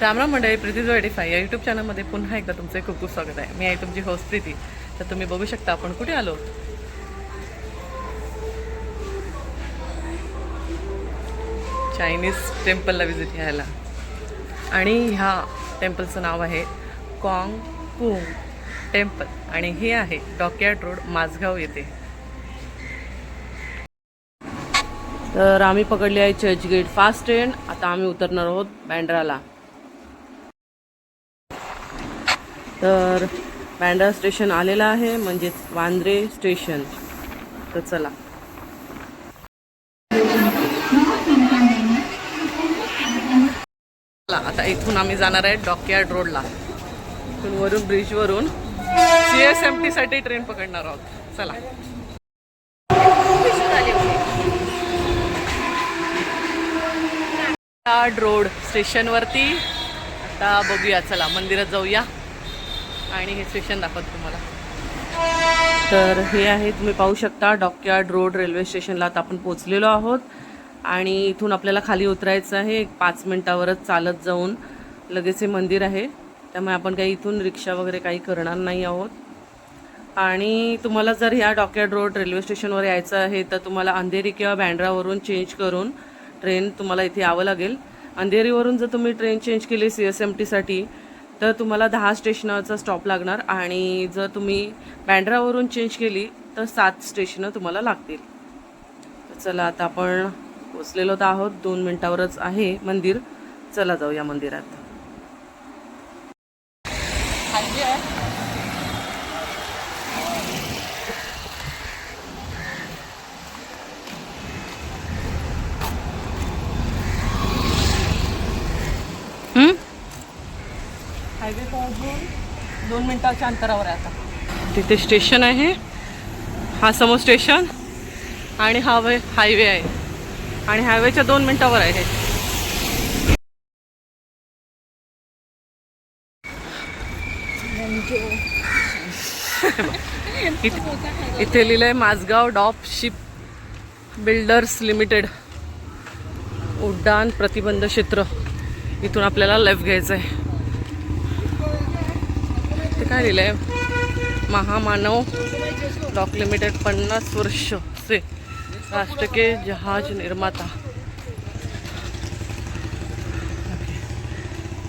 रामराम मंडळी, प्रीती 85 या यूट्यूब चॅनलमध्ये पुन्हा एकदा तुमचे खूप खूप स्वागत आहे. मी आहे तुमची होस्ट प्रीती. तर तुम्ही बघू शकता आपण कुठे आलो. चायनीज टेम्पलला व्हिजिट घ्यायला. आणि ह्या टेम्पलचं नाव आहे कॉंग कुंग टेम्पल आणि हे आहे डॉकयार्ड रोड, माझगाव येथे. तर आम्ही पकडली आहे चर्चगेट फास्ट ट्रेन. आता आम्ही उतरणार आहोत बँड्राला. तर बँड्रा स्टेशन आलेलं आहे, म्हणजेच वांद्रे स्टेशन. तर चला, आता इथून आम्ही जाणार आहे डॉकयार्ड रोडला. इथून वरून ब्रिजवरून CSMT साठी ट्रेन पकडणार आहोत. चला, डॉकयार्ड रोड स्टेशनवरती आता बघूया. चला मंदिरात जाऊया आणि हे स्टेशन दाखवतो तुम्हाला. तर हे आहे, तुम्ही पाहू शकता डॉकयार्ड रोड रेल्वे स्टेशनला आता आपण पोहोचलेलो आहोत. आणि इथून आपल्याला खाली उतरायचं आहे. 5 मिनिटावरच चालत जाऊन लगेच हे मंदिर आहे. त्यामुळे आपण काही इथून रिक्षा वगैरे काही करणार नाही आहोत. आणि तुम्हाला जर ह्या डॉकयार्ड रोड रेल्वे स्टेशनवर यायचं आहे तर तुम्हाला अंधेरी किंवा बँड्रावरून चेंज करून ट्रेन तुम्हाला इथे यावं लागेल. अंधेरीवरून जर तुम्ही ट्रेन चेंज केली CSMTसाठी तर तुम्हाला 10 स्टेशनचा स्टॉप लागणार. आणि जर तुम्ही बँड्रावरून चेंज केली तर 7 स्टेशनं तुम्हाला लागतील. तर चला, आता आपण पोचलेलो आहोत. 2 मिनिटावरच आहे मंदिर. चला जाऊया मंदिरात. हायवे पासून 2 मिनिटाच्या अंतरावर आहे. आता तिथे स्टेशन आहे. हा समोर स्टेशन आणि हा हायवे आहे. आणि हायवेच्या 2 मिनिटावर आहे. इथे लिहिलंय माझगाव डॉप शिप बिल्डर्स लिमिटेड उड्डाण प्रतिबंध क्षेत्र. इथून आपल्याला लेफ्ट घ्यायचं आहे. ते काय लिहिलंय, महामानव डॉक लिमिटेड 50 वर्ष से राष्ट्र के जहाज निर्माता.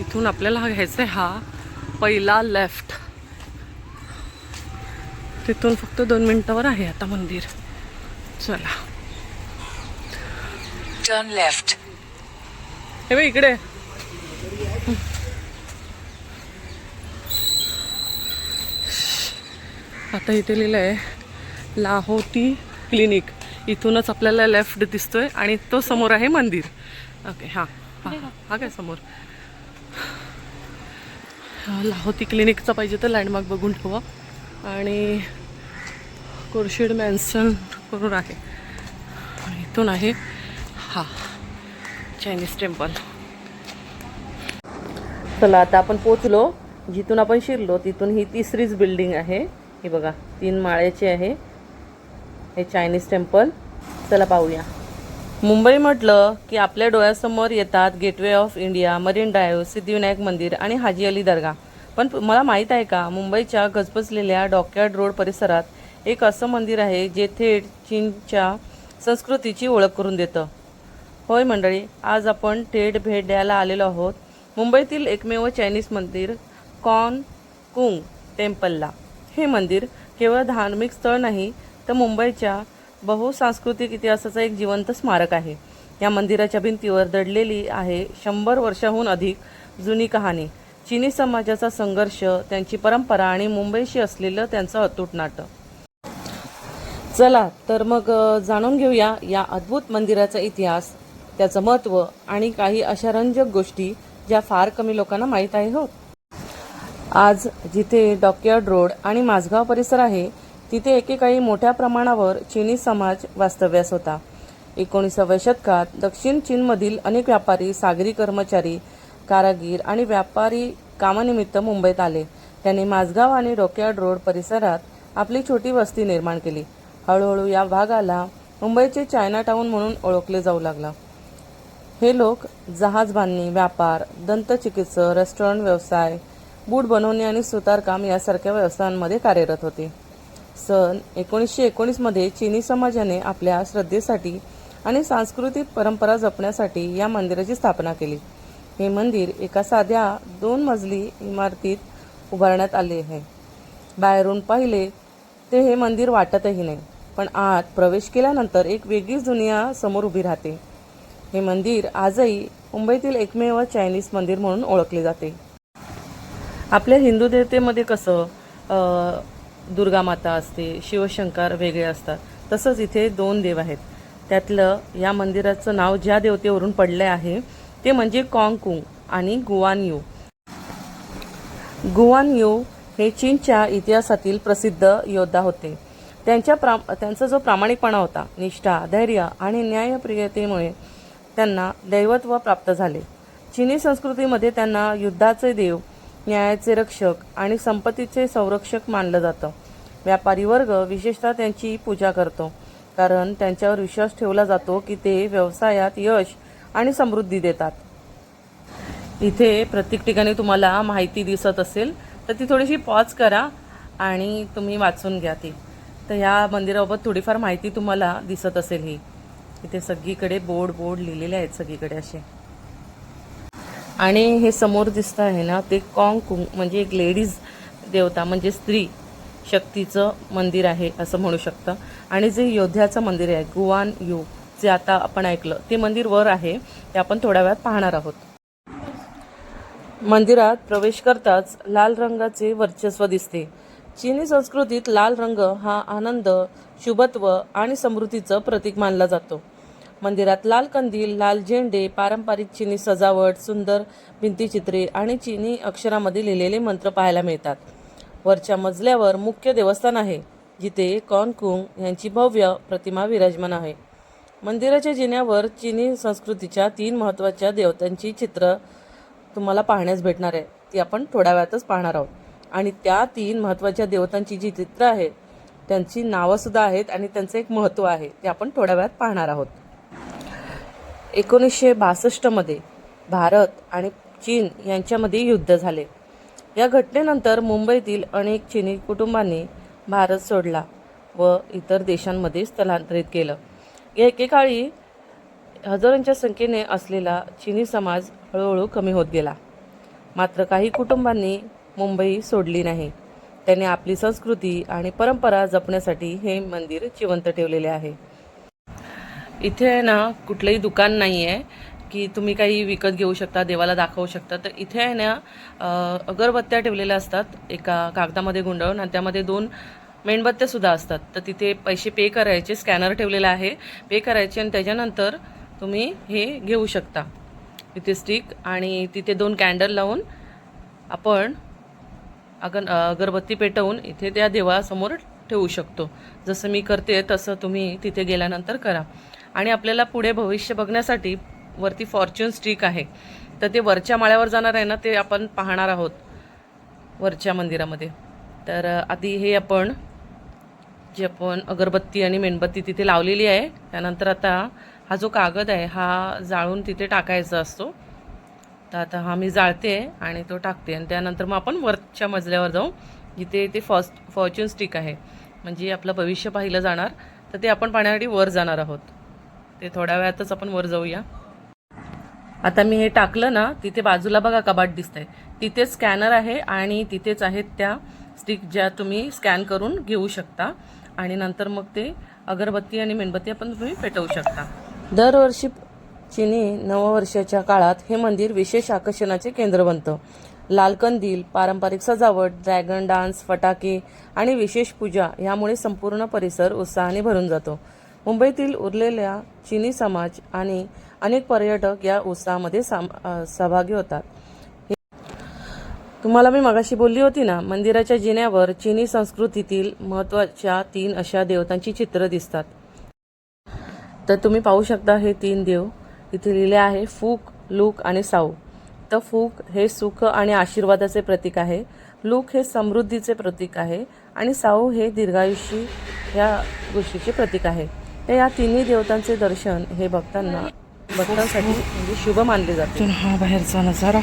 इथून आपल्याला हा घ्यायचा आहे, हा पहिला लेफ्ट. तिथून फक्त 2 मिनिटावर आहे आता मंदिर. चला, टर्न लेफ्ट. हे बघ इकडे. आता इथे लिहिलं आहे लाहोटी क्लिनिक. इथूनच आपल्याला लेफ्ट दिसतोय आणि तो समोर आहे मंदिर. ओके, हां हा काय समोर लाहोटी क्लिनिकचा पाहिजे तर लँडमार्क बघून ठेवा. आणि कोरशेड मॅन्सन करून आहे. इथून आहे हा चायनीज टेम्पल. चला, आता आपण पोचलो. जिथून आपण शिरलो तिथून ही 3रीच बिल्डिंग आहे. ही बघा, 3 माळ्याची आहे हे चायनीज टेम्पल. चला पाहूया. मुंबई म्हटलं की आपल्या डोळ्यासमोर येतात gateway of India, marine drive, Siddhivinayak मंदिर आणि हाजी अली दर्गा. पण मला माहीत आहे का, मुंबईच्या गजबजलेल्या डॉकयार्ड रोड परिसरात एक असं मंदिर आहे जे थेट चीनच्या संस्कृतीची ओळख करून देतं. होय मंडळी, आज आपण थेट भेट द्यायला आलेलो आहोत मुंबईतील एकमेव चायनीज मंदिर कॉंग कुंग टेम्पलला. हे मंदिर केवळ धार्मिक स्थळ नाही तर मुंबईच्या बहुसांस्कृतिक इतिहासाचा एक जिवंत स्मारक आहे. या मंदिराच्या भिंतीवर दडलेली आहे 100 वर्षाहून अधिक जुनी कहाणी, चीनी समाजाचा संघर्ष, त्यांची परंपरा आणि मुंबईशी असलेलं त्यांचं अतूट नातं. चला तर मग जाणून घेऊया या अद्भुत मंदिराचा इतिहास, त्याचं महत्त्व आणि काही अशा रंजक गोष्टी ज्या फार कमी लोकांना माहीत आहे. हो, आज जिथे डॉकयार्ड रोड आणि माझगाव परिसर आहे तिथे एकेकाळी मोठ्या प्रमाणावर चीनी समाज वास्तव्यास होता. 19व्या शतकात दक्षिण चीनमधील अनेक व्यापारी, सागरी कर्मचारी, कारागीर आणि व्यापारी कामानिमित्त मुंबईत आले. त्यांनी माझगाव आणि डॉकयार्ड रोड परिसरात आपली छोटी वस्ती निर्माण केली. हळूहळू या भागाला मुंबईचे चायनाटाउन म्हणून ओळखले जाऊ लागला. हे लोक जहाज बांधणी, व्यापार, दंतचिकित्सा, रेस्टॉरंट व्यवसाय, बूट बनवणे आणि सुतारकाम यासारख्या व्यवसायांमध्ये कार्यरत होते. सन 1919 मध्ये चीनी समाजाने आपल्या श्रद्धेसाठी आणि सांस्कृतिक परंपरा जपण्यासाठी या मंदिराची स्थापना केली. हे मंदिर एका साध्या 2 मजली इमारतीत उभारण्यात आले आहे. बाहेरून पाहिले ते हे मंदिर वाटतही नाही, पण आत प्रवेश केल्यानंतर एक वेगळीच दुनिया समोर उभी राहते. हे मंदिर आजही मुंबईतील एकमेव चायनीज मंदिर म्हणून ओळखले जाते. आपल्या हिंदू देवतेमध्ये कसं दुर्गा माता असते, शिवशंकर वेगळे असतात, तसंच इथे 2 देव आहेत. त्यातलं या मंदिराचं नाव ज्या देवतेवरून पडले आहे ते म्हणजे कॉंग आणि गुआनयू. गुआनयू हे चीनच्या इतिहासातील प्रसिद्ध योद्धा होते. त्यांचा जो प्रामाणिकपणा होता, निष्ठा, धैर्य आणि न्यायप्रियतेमुळे त्यांना दैवत्व प्राप्त झाले. चीनी संस्कृतीमध्ये त्यांना युद्धाचे देव, न्यायाचे रक्षक आणि संपत्तीचे संरक्षक मानलं जातं. व्यापारी वर्ग विशेषतः त्यांची पूजा करतो, कारण त्यांच्यावर विश्वास ठेवला जातो की ते व्यवसायात यश आणि समृद्धी देतात. इथे प्रत्येक ठिकाणी तुम्हाला माहिती दिसत असेल तर ती थोडीशी पॉज करा आणि तुम्ही वाचून घ्या ती. तर ह्या मंदिराबाबत थोडीफार माहिती तुम्हाला दिसत असेल. ही इथे सगळीकडे बोर्ड लिहिलेले आहेत सगळीकडे असे. आणि हे समोर दिसतं आहे ना, ते कॉंग म्हणजे एक लेडीज देवता म्हणजे स्त्री शक्तीचं मंदिर आहे असं म्हणू शकतं. आणि जे योद्ध्याचं मंदिर आहे गुआनयू, जे आता आपण ऐकलं, ते मंदिर वर आहे, ते आपण थोड्या वेळात पाहणार आहोत. मंदिरात प्रवेश करताच लाल रंगाचे वर्चस्व दिसते. चीनी संस्कृतीत लाल रंग हा आनंद, शुभत्व आणि समृद्धीचं प्रतीक मानला जातो. मंदिरात लाल कंदील, लाल झेंडे, पारंपरिक चीनी सजावट, सुंदर भिंतीचित्रे आणि चीनी अक्षरामध्ये लिहिलेले मंत्र पाहायला मिळतात. वरच्या मजल्यावर मुख्य देवस्थान आहे, जिथे कॉंग यांची भव्य प्रतिमा विराजमान आहे. मंदिराच्या जिन्यावर चीनी संस्कृतीच्या 3 महत्त्वाच्या देवतांची चित्र तुम्हाला पाहण्यास भेटणार आहे. ती आपण थोड्या वेळातच पाहणार आहोत. आणि त्या 3 महत्त्वाच्या देवतांची जी चित्र आहेत त्यांची नावंसुद्धा आहेत आणि त्यांचं एक महत्त्व आहे, ते आपण थोड्या वेळात पाहणार आहोत. 1962 मध्ये भारत आणि चीन यांच्यामध्ये युद्ध झाले. या घटनेनंतर मुंबईतील अनेक चीनी कुटुंबांनी भारत सोडला व इतर देशांमध्ये स्थलांतरित केलं. एकेकाळी हजारोंच्या संख्येने असलेला चीनी समाज हळूहळू कमी होत गेला. मात्र काही कुटुंबांनी मुंबई सोडली नाही. त्यांनी आपली संस्कृती आणि परंपरा जपण्यासाठी हे मंदिर जिवंत ठेवलेले आहे. इथे ना कुठलंही दुकान नाही आहे की तुम्ही काही विकत घेऊ शकता, देवाला दाखवू शकता. तर इथे आहे ना अगरबत्त्या ठेवलेल्या असतात एका कागदामध्ये गुंडाळून, आणि त्यामध्ये 2 मेणबत्त्यासुद्धा असतात. तर तिथे पैसे पे करायचे, स्कॅनर ठेवलेला आहे, पे करायचे आणि त्याच्यानंतर तुम्ही हे घेऊ शकता. तिथे स्टिक आणि तिथे 2 कॅन्डल लावून आपण अगरबत्ती पेटवून इथे त्या देवासमोर ठेवू शकतो. जसं मी करते तसं तुम्ही तिथे गेल्यानंतर करा. आणि आपल्याला पुढे भविष्य बघण्यासाठी वरती फॉर्च्यून स्टिक आहे, तर ते वरच्या माळ्यावर जाणार आहे ना, ते आपण पाहणार आहोत वरच्या मंदिरामध्ये. तर आधी हे आपण अगरबत्ती आणि मेणबत्ती तिथे लावलेली आहे, त्यानंतर आता हा जो कागद आहे हा जाळून तिथे टाकायचा असतो. तर आता हा मी जाळते आणि तो टाकते आणि त्यानंतर मग आपण वरच्या मजल्यावर जाऊ, जिथे ते फॉर्च्यून स्टिक आहे, म्हणजे आपलं भविष्य पाहिलं जाणार. तर ते आपण पाहण्यासाठी वर जाणार आहोत. ते थोड्या वेळातच आपण वर जाऊया. आता मी हे टाकलं ना, तिथे बाजूला बघा कबाट दिसतंय, तिथेच स्कॅनर आहे आणि तिथेच आहेत त्या स्टिक ज्या तुम्ही स्कॅन करून घेऊ शकता. आणि नंतर मग ते अगरबत्ती आणि मेणबत्ती आपण तुम्ही पेटवू शकता. दरवर्षी चीनी नववर्षाच्या काळात हे मंदिर विशेष आकर्षणाचे केंद्र बनतं. लाल कंदील, पारंपरिक सजावट, ड्रॅगन डान्स, फटाके आणि विशेष पूजा यामुळे संपूर्ण परिसर उत्साहाने भरून जातो. मुंबईतील उरलेल्या चीनी समाज आणि अनेक पर्यटक या उत्सवामध्ये सहभागी होतात. तुम्हाला मी मगाशी बोलली होती ना, मंदिराच्या जिन्यावर चीनी संस्कृतीतील महत्त्वाच्या 3 अशा देवतांची चित्र दिसतात. तर तुम्ही पाहू शकता हे 3 देव इथे लिहिले आहे, फूक, लूक आणि साऊ. तर फूक हे सुख आणि आशीर्वादाचे प्रतीक आहे, लूक हे समृद्धीचे प्रतीक आहे आणि साऊ हे दीर्घायुष्य या गोष्टीचे प्रतीक आहे. तर या 3 देवतांचे दर्शन हे भक्तांना भक्तांसाठी म्हणजे शुभ मानले जाते. इथून हा बाहेरचा नजारा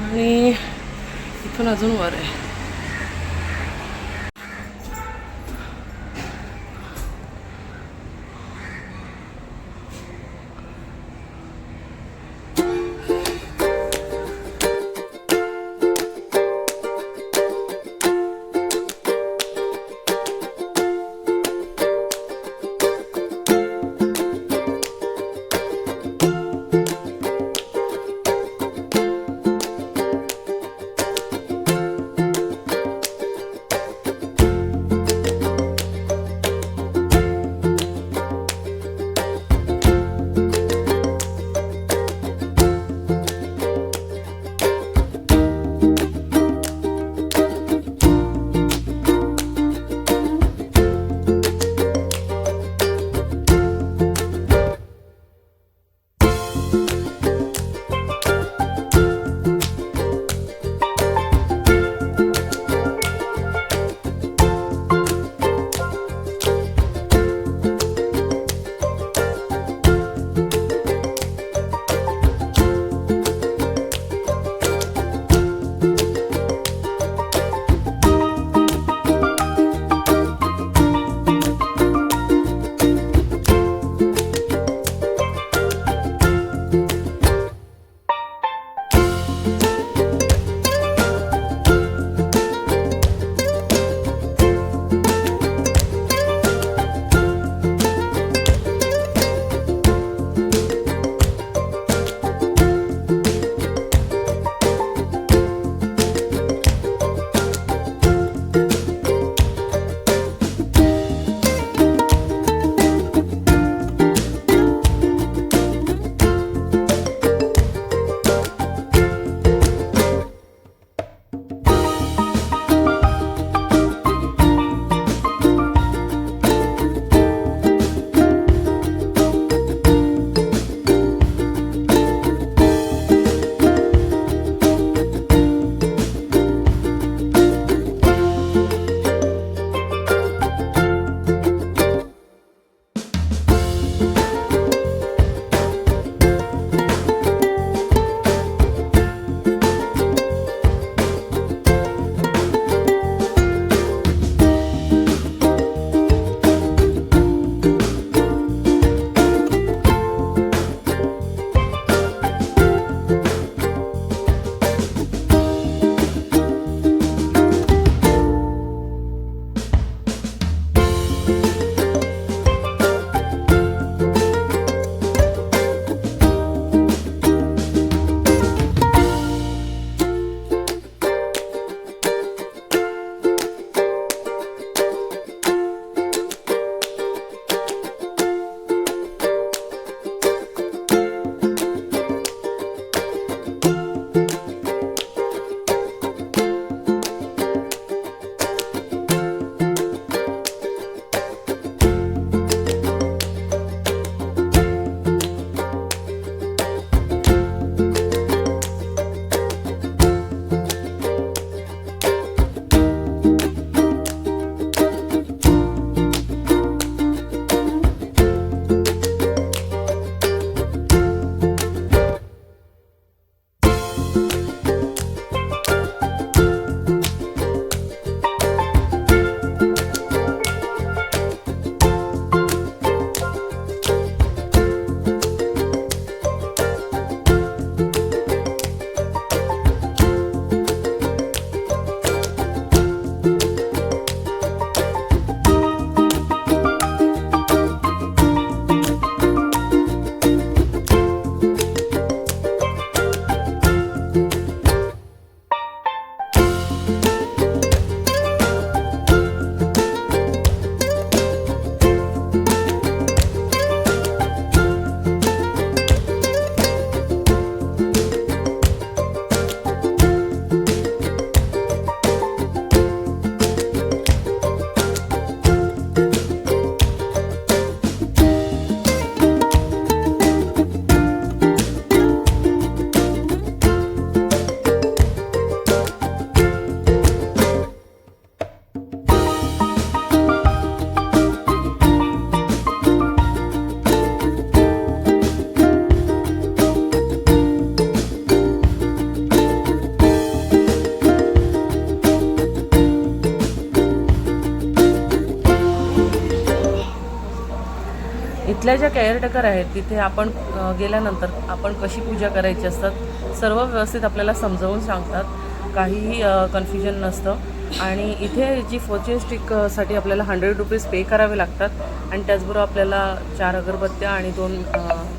आणि इथून अजून वर आहे. इथल्या ज्या केअरटेकर आहेत तिथे आपण गेल्यानंतर आपण कशी पूजा करायची असतात सर्व व्यवस्थित आपल्याला समजावून सांगतात, काहीही कन्फ्युजन नसतं. आणि इथे जी फॉर्च्यून स्टिकसाठी आपल्याला 100 रुपीज पे करावे लागतात आणि त्याचबरोबर आपल्याला 4 अगरबत्त्या आणि 2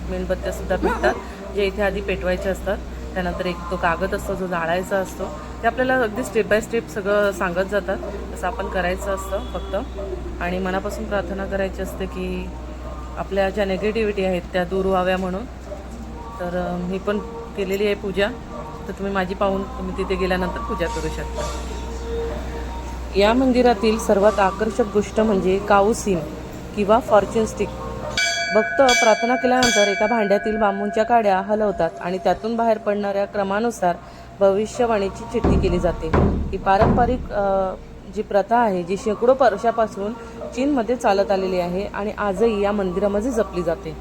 मेणबत्त्यासुद्धा भेटतात, जे इथे आधी पेटवायचे असतात. त्यानंतर एक तो कागद असतो जो जाळायचा असतो, ते आपल्याला अगदी स्टेप बाय स्टेप सगळं सांगत जातात. तसं आपण करायचं असतं फक्त, आणि मनापासून प्रार्थना करायची असते की आपल्या ज्या नेगेटिव्हिटी आहेत त्या दूर व्हाव्या म्हणून. तर मी पण केलेली आहे पूजा, तर तुम्ही माझी पाहून तुम्ही तिथे गेल्यानंतर पूजा करू शकता. या मंदिरातील सर्वात आकर्षक गोष्ट म्हणजे काऊ सीम किंवा फॉर्च्यून स्टिक. भक्त प्रार्थना केल्यानंतर एका भांड्यातील बांबूच्या काड्या हलवतात आणि त्यातून बाहेर पडणाऱ्या क्रमानुसार भविष्यवाणीची चिठ्ठी केली जाते. ही पारंपरिक जी प्रथा आहे जी शेकडो वर्षापासून चीनमध्ये चालत आलेली आहे आणि आजही या मंदिरामध्ये जपली जाते.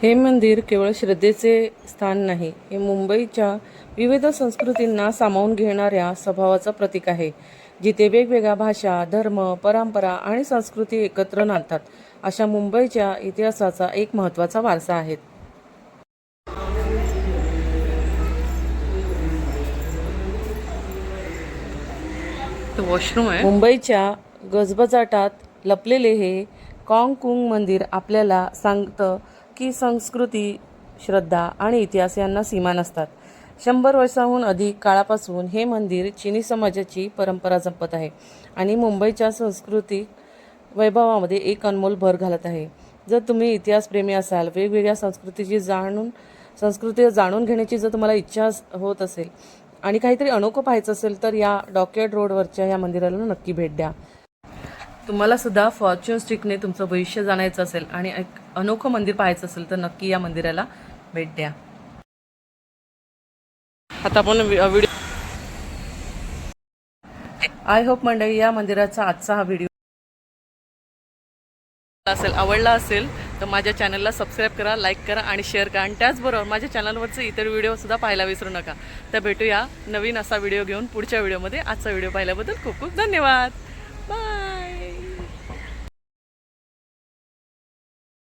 हे मंदिर केवळ श्रद्धेचे स्थान नाही, हे मुंबईच्या विविध संस्कृतींना सामावून घेणाऱ्या स्वभावाचं प्रतीक आहे, जिथे वेगवेगळ्या भाषा, धर्म, परंपरा आणि संस्कृती एकत्र नांदतात. अशा मुंबईच्या इतिहासाचा एक महत्त्वाचा वारसा आहे. वॉशरूम आहे. मुंबईच्या गजबजाटात लपलेले हे काँग कुंग मंदिर आपल्याला सांगतं की संस्कृती, श्रद्धा आणि इतिहास यांना सीमा नसतात. 100 वर्षांहून अधिक काळापासून हे मंदिर चीनी समाजाची परंपरा जपत आहे आणि मुंबईच्या सांस्कृतिक वैभवामध्ये एक अनमोल भर घालत आहे. जर तुम्ही इतिहासप्रेमी असाल, वेगवेगळ्या संस्कृती जाणून घेण्याची जर तुम्हाला इच्छा होत असेल आणि काहीतरी अनोखं पाहायचं असेल तर या डॉकयार्ड रोडवरच्या या मंदिराला नक्की भेट द्या. तुम्हाला सुद्धा फॉर्च्यून स्टिकने तुमचं भविष्य जाणायचं असेल आणि एक अनोखं मंदिर पाहायचं असेल तर नक्की या मंदिराला भेट द्या. आता आपण व्हिडिओ आय होप मंडळी या मंदिराचा आजचा हा व्हिडिओ आवडला असेल तर माझ्या चॅनलला सबस्क्राईब करा, लाईक करा आणि शेअर करा. आणि त्याचबरोबर माझ्या चॅनलवरचे इतर व्हिडिओसुद्धा पाहायला विसरू नका. तर भेटूया नवीन असा व्हिडिओ घेऊन पुढच्या व्हिडिओमध्ये. आजचा व्हिडिओ पाहिल्याबद्दल खूप खूप धन्यवाद.